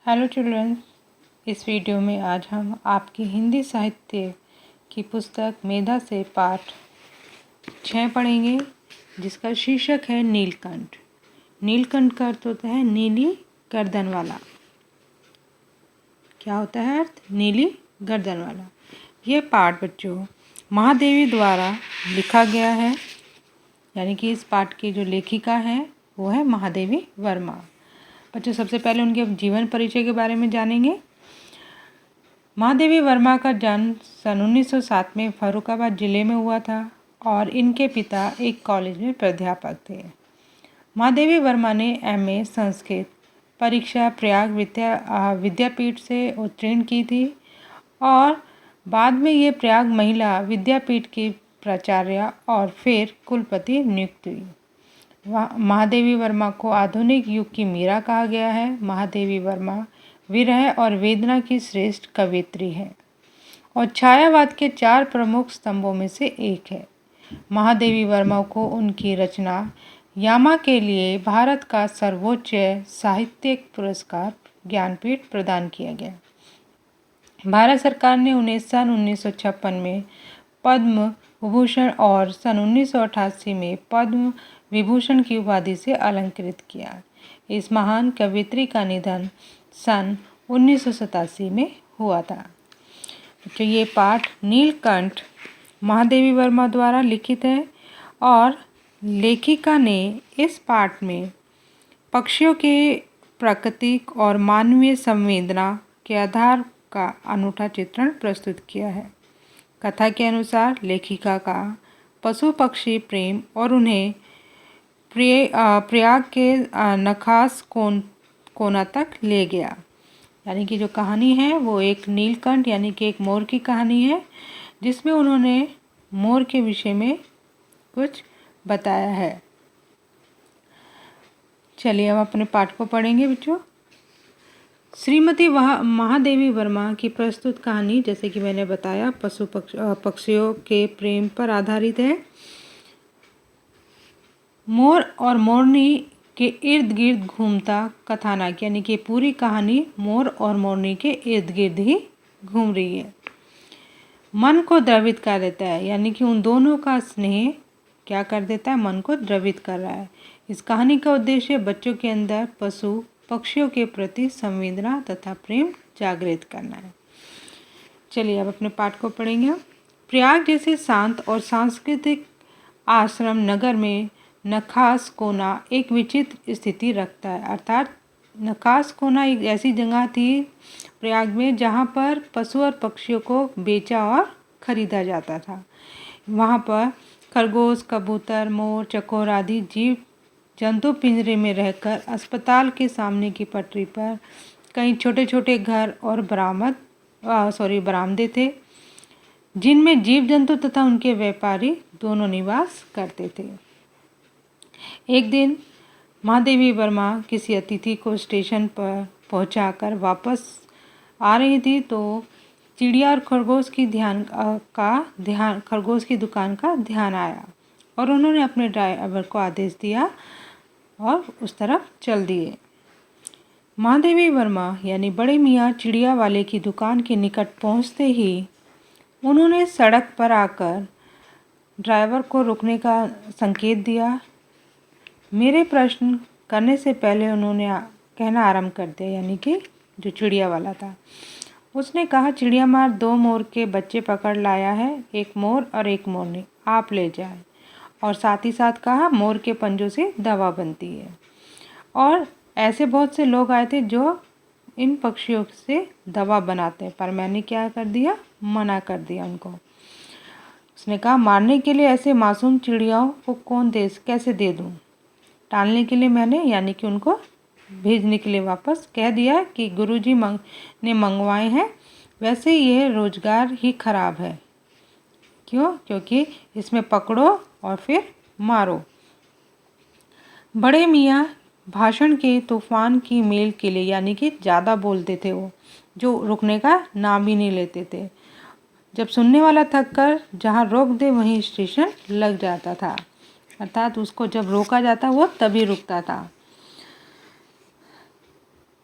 Hello children's, इस video में आज हम आपकी हिंदी साहित्य की पुस्तक मेधा से पाठ 6 पढ़ेंगे, जिसका शीर्षक है नीलकंठ। नीलकंठ का अर्थ होता है नीली गर्दन वाला। क्या होता है अर्थ? नीली गर्दन वाला। यह पाठ बच्चों महादेवी द्वारा लिखा गया है, यानी कि इस पाठ की जो लेखिका है वो है महादेवी वर्मा। बच्चों सबसे पहले उनके जीवन परिचय के बारे में जानेंगे। महादेवी वर्मा का जन्म सन 1907 में फर्रुखाबाद जिले में हुआ था और इनके पिता एक कॉलेज में प्राध्यापक थे। महादेवी वर्मा ने एमए संस्कृत परीक्षा प्रयाग विद्यापीठ से उत्तीर्ण की थी और बाद में ये प्रयाग महिला विद्यापीठ की प्राचार्य और फिर कुलपति नियुक्त हुई। महादेवी वर्मा को आधुनिक युग की मीरा कहा गया है। महादेवी वर्मा विरह और वेदना की श्रेष्ठ कवयित्री है और छायावाद के 4 प्रमुख स्तंभों में से एक है। महादेवी वर्मा को उनकी रचना यामा के लिए भारत का सर्वोच्च साहित्यिक पुरस्कार ज्ञानपीठ प्रदान किया गया। भारत सरकार ने उन्हें सन 1956 में पद्म विभूषण और सन 1988 में पद्म विभूषण की उपाधि से अलंकृत किया। इस महान कवयित्री का निधन सन 1987 में हुआ था। तो ये पाठ नीलकंठ महादेवी वर्मा द्वारा लिखित है और लेखिका ने इस पाठ में पक्षियों के प्राकृतिक और मानवीय संवेदना के आधार का अनूठा चित्रण प्रस्तुत किया है। कथा के अनुसार लेखिका का पशु पक्षी प्रेम और उन्हें प्रयाग के नखास कोना तक ले गया। यानी कि जो कहानी है वो एक नीलकंठ यानी कि एक मोर की कहानी है, जिसमें उन्होंने मोर के विषय में कुछ बताया है। चलिए अब अपने पाठ को पढ़ेंगे बच्चों। श्रीमती महादेवी वर्मा की प्रस्तुत कहानी, जैसे कि मैंने बताया, पक्षियों के प्रेम पर आधारित है। मोर और मोरनी के इर्द गिर्द घूमता कथानक, यानी कि पूरी कहानी मोर और मोरनी के इर्द गिर्द ही घूम रही है। मन को द्रवित कर देता है, यानी कि उन दोनों का स्नेह क्या कर देता है? मन को द्रवित कर रहा है। इस कहानी का उद्देश्य बच्चों के अंदर पशु पक्षियों के प्रति संवेदना तथा प्रेम जागृत करना है। चलिए अब अपने पाठ को पढ़ेंगे। प्रयाग जैसे शांत और सांस्कृतिक आश्रम नगर में नखास कोना एक विचित्र स्थिति रखता है। अर्थात नखास कोना एक ऐसी जगह थी प्रयाग में जहाँ पर पशु और पक्षियों को बेचा और खरीदा जाता था। वहाँ पर खरगोश, कबूतर, मोर, चकोर आदि जीव जंतु पिंजरे में रहकर अस्पताल के सामने की पटरी पर कई छोटे छोटे घर और बरामदे थे, जिनमें जीव जंतु तथा उनके व्यापारी दोनों निवास करते थे। एक दिन महादेवी वर्मा किसी अतिथि को स्टेशन पर पहुंचाकर वापस आ रही थी तो चिड़िया और खरगोश की दुकान का ध्यान आया और उन्होंने अपने ड्राइवर को आदेश दिया और उस तरफ चल दिए। महादेवी वर्मा यानी बड़े मियाँ चिड़िया वाले की दुकान के निकट पहुंचते ही उन्होंने सड़क पर आकर ड्राइवर को रुकने का संकेत दिया। मेरे प्रश्न करने से पहले उन्होंने कहना आरंभ कर दिया, यानी कि जो चिड़िया वाला था उसने कहा, चिड़िया मार 2 मोर के बच्चे पकड़ लाया है, एक मोर और एक मोरनी, आप ले जाए। और साथ ही साथ कहा, मोर के पंजों से दवा बनती है। और ऐसे बहुत से लोग आए थे जो इन पक्षियों से दवा बनाते हैं, पर मैंने क्या कर दिया? मना कर दिया उनको। उसने कहा, मारने के लिए ऐसे मासूम चिड़ियाओं को कैसे दे दूँ? टालने के लिए मैंने, यानी कि उनको भेजने के लिए वापस कह दिया कि गुरुजी ने मंगवाए हैं। वैसे यह रोजगार ही खराब है। क्यों? क्योंकि इसमें पकड़ो और फिर मारो। बड़े मियाँ भाषण के तूफान की मेल के लिए, यानी कि ज़्यादा बोलते थे वो, जो रुकने का नाम ही नहीं लेते थे। जब सुनने वाला थक कर जहाँ रोक दे वहीं स्टेशन लग जाता था। अर्थात उसको जब रोका जाता वो तभी रुकता था।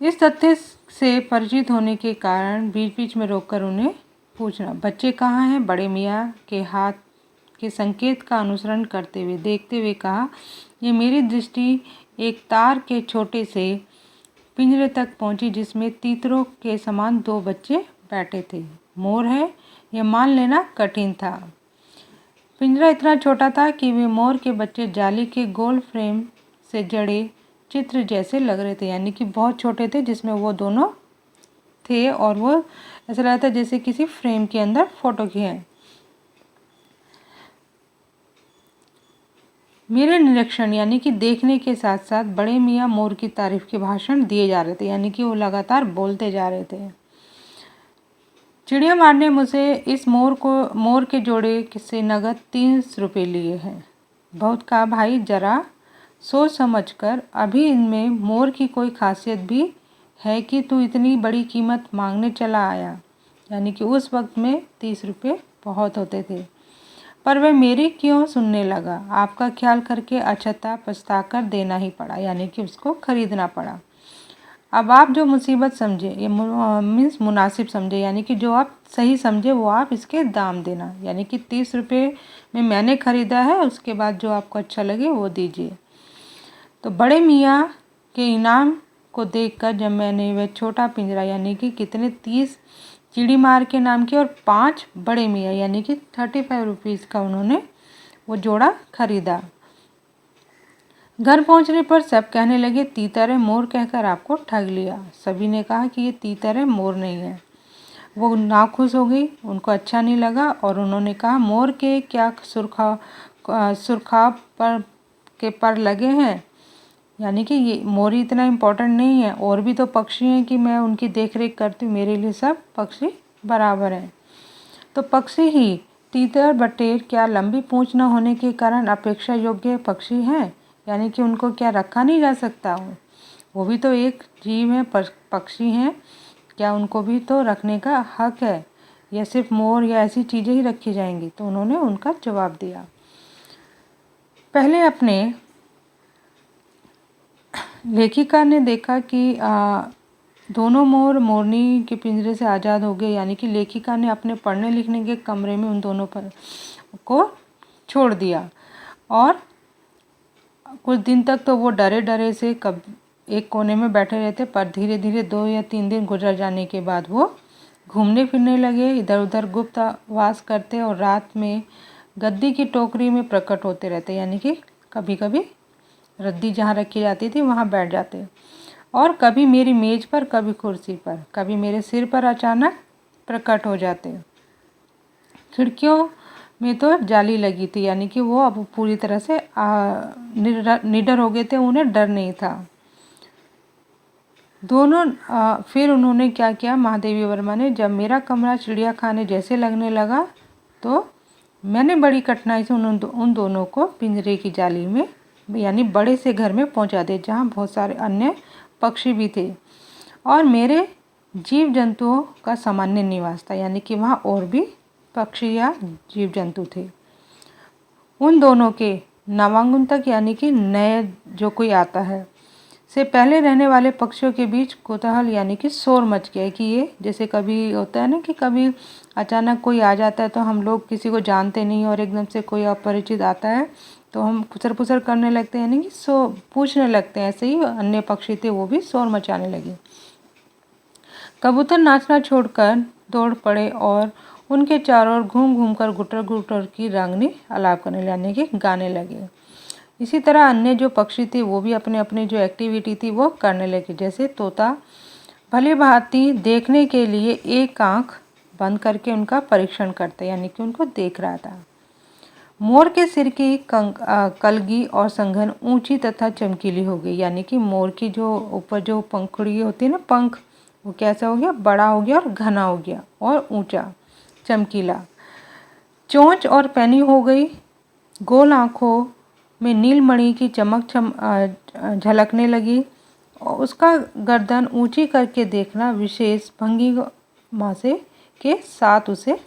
इस तथ्य से परिचित होने के कारण बीच बीच में रोककर उन्हें पूछना, बच्चे कहाँ हैं? बड़े मियाँ के हाथ के संकेत का अनुसरण करते हुए देखते हुए कहा, ये मेरी दृष्टि एक तार के छोटे से पिंजरे तक पहुंची जिसमें तीतरों के समान 2 बच्चे बैठे थे। मोर है यह मान लेना कठिन था। पिंजरा इतना छोटा था कि वे मोर के बच्चे जाली के गोल फ्रेम से जड़े चित्र जैसे लग रहे थे, यानी कि बहुत छोटे थे जिसमें वो दोनों थे और वो ऐसा लग रहा था जैसे किसी फ्रेम के अंदर फोटो की है। मेरे निरीक्षण यानी कि देखने के साथ साथ बड़े मियाँ मोर की तारीफ के भाषण दिए जा रहे थे, यानी कि वो लगातार बोलते जा रहे थे। चिड़िया मार ने मुझसे इस मोर के जोड़े से नगद 30 रुपये लिए हैं। बहुत कहा भाई, जरा सोच समझ कर, अभी इनमें मोर की कोई खासियत भी है कि तू इतनी बड़ी कीमत मांगने चला आया। यानी कि उस वक्त में 30 रुपये बहुत होते थे। पर वह मेरी क्यों सुनने लगा। आपका ख्याल करके अछता पछता कर देना ही पड़ा, यानी कि उसको खरीदना पड़ा। अब आप जो मुसीबत समझे, ये मीन्स मुनासिब समझे, यानी कि जो आप सही समझे वो आप इसके दाम देना। यानी कि 30 रुपये में मैंने ख़रीदा है, उसके बाद जो आपको अच्छा लगे वो दीजिए। तो बड़े मियाँ के इनाम को देखकर जब मैंने वह छोटा पिंजरा यानी कि कितने 30 चिड़ी मार के नाम की और 5 बड़े मियाँ यानी कि 35 रुपीज़ का उन्होंने वो जोड़ा खरीदा। घर पहुंचने पर सब कहने लगे, तीतर है मोर कहकर आपको ठग लिया। सभी ने कहा कि ये तीतर है, मोर नहीं है। वो नाखुश हो गई, उनको अच्छा नहीं लगा और उन्होंने कहा, मोर के क्या सुरखाव पर लगे हैं, यानी कि ये मोर ही इतना इम्पोर्टेंट नहीं है, और भी तो पक्षी हैं कि मैं उनकी देख रेख करती हूँ, मेरे लिए सब पक्षी बराबर हैं। तो पक्षी ही तीतर बटेर क्या लंबी पूँछ न होने के कारण अपेक्षा योग्य पक्षी हैं, यानी कि उनको क्या रखा नहीं जा सकता? वो भी तो एक जीव है, पक्षी हैं, क्या उनको भी तो रखने का हक है, या सिर्फ मोर या ऐसी चीज़ें ही रखी जाएंगी? तो उन्होंने उनका जवाब दिया। पहले अपने लेखिका ने देखा कि दोनों मोर मोरनी के पिंजरे से आज़ाद हो गए, यानी कि लेखिका ने अपने पढ़ने लिखने के कमरे में उन दोनों को छोड़ दिया और कुछ दिन तक तो वो डरे डरे से कब एक कोने में बैठे रहते, पर धीरे धीरे 2 या 3 दिन गुजर जाने के बाद वो घूमने फिरने लगे, इधर उधर गुप्त वास करते और रात में गद्दी की टोकरी में प्रकट होते रहते, यानी कि कभी कभी रद्दी जहाँ रखी जाती थी वहाँ बैठ जाते, और कभी मेरी मेज़ पर, कभी कुर्सी पर, कभी मेरे सिर पर अचानक प्रकट हो जाते। खिड़कियों में तो जाली लगी थी, यानी कि वो अब पूरी तरह से निडर हो गए थे, उन्हें डर नहीं था। फिर उन्होंने क्या किया, महादेवी वर्मा ने, जब मेरा कमरा चिड़िया खाने जैसे लगने लगा तो मैंने बड़ी कठिनाई से उन दोनों को पिंजरे की जाली में यानी बड़े से घर में पहुंचा दिया, जहां बहुत सारे अन्य पक्षी भी थे और मेरे जीव जंतुओं का सामान्य निवास था, यानी कि वहाँ और भी पक्षी या जीव जंतु थे। उन दोनों के नवांगन तक, यानी कि नए जो कोई आता है, से पहले रहने वाले पक्षियों के बीच कोतूहल यानी कि शोर मच गया कि ये जैसे कभी होता है ना कि कभी अचानक कोई आ जाता है तो हम लोग किसी को जानते नहीं और एकदम से कोई अपरिचित आता है तो हम खुसर पुसर करने लगते हैं, यानी कि पूछने लगते हैं। ऐसे ही अन्य पक्षी थे, वो भी शोर मचाने लगे। कबूतर नाचना छोड़कर दौड़ पड़े और उनके चारों ओर घूम घूम कर गुटर गुटर की रागनी आलाप करने यानी कि गाने लगे। इसी तरह अन्य जो पक्षी थे वो भी अपने अपने जो एक्टिविटी थी वो करने लगे। जैसे तोता भली भांति देखने के लिए एक आंख बंद करके उनका परीक्षण करता, यानी कि उनको देख रहा था। मोर के सिर की कलगी और संघन ऊंची तथा चमकीली हो गई, यानी कि मोर की जो ऊपर जो पंखुड़ी होती है ना, पंख, वो कैसा हो गया, बड़ा हो गया और घना हो गया और ऊंचा चमकीला। चोंच और पैनी हो गई, गोल आँखों में नीलमणि की चमक झलकने लगी और उसका गर्दन ऊंची करके देखना विशेष भंगिमा से के साथ उसे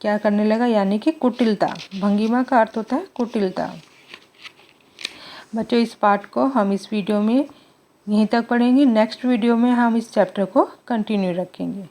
क्या करने लगा, यानी कि कुटिलता। भंगिमा का अर्थ होता है कुटिलता। बच्चों, इस पाठ को हम इस वीडियो में यहीं तक पढ़ेंगे। नेक्स्ट वीडियो में हम इस चैप्टर को कंटिन्यू रखेंगे।